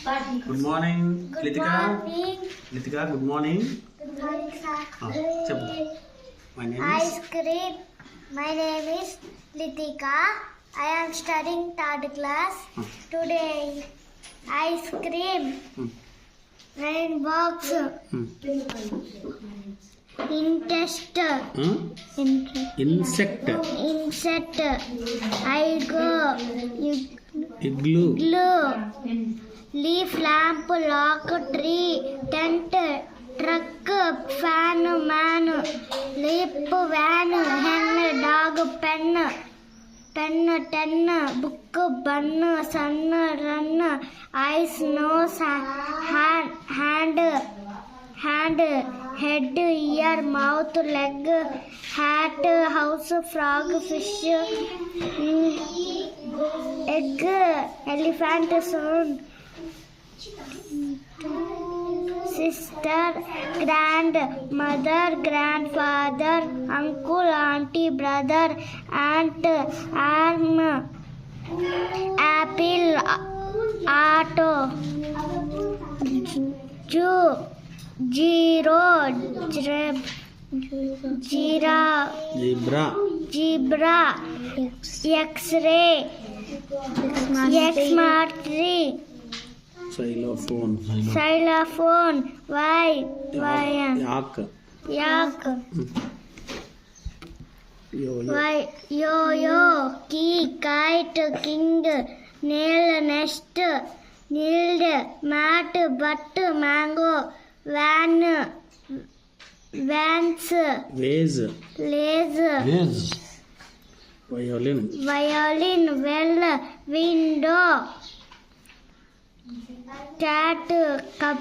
Good morning, Good Litika. morning. Litika, good morning. Good morning, sir. Chappu. My name Ice is. cream. My name is Litika. I am studying third class. Today, ice cream. Rain box. Intest. Insect. Insect. I go. Igloo. Glue. Leaf, lamp, lock, tree, tent, truck, fan, man, leap, van, hen, dog, pen, ten, book, bun, sun, run, eyes, nose, hand, head, ear, mouth, leg, hat, house, frog, fish, egg, elephant, sound, sister, grandmother, grandfather, uncle, auntie, brother, aunt, arm, apple, auto, Jew, zero, zebra, X-ray, X-smart tree, Xylophone. Yak. Yo, key, kite, king, nail, nest, nilled, mat, butt, mango, van, vans, Vase. lace, Violin. well, window, cat, cup,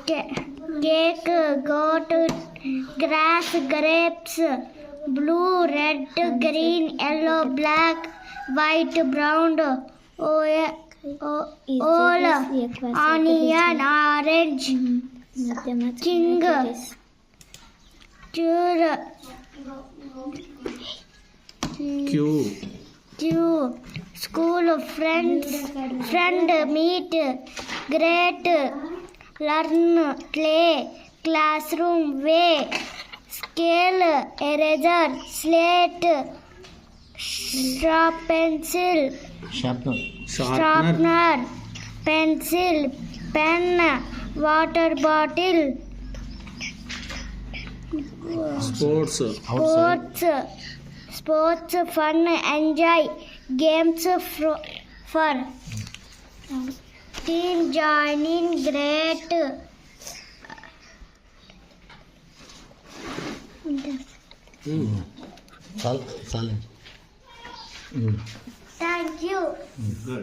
cake, goat, grass, grapes, blue, red, green, yellow, black, white, brown, all, onion, orange, king, Q. school, friend, meet, great, learn, play, classroom, way, scale, eraser, slate, sharpener, pencil, pen, water bottle, sports, fun, enjoy, games, for team, joining, great, Silent. thank you. Good.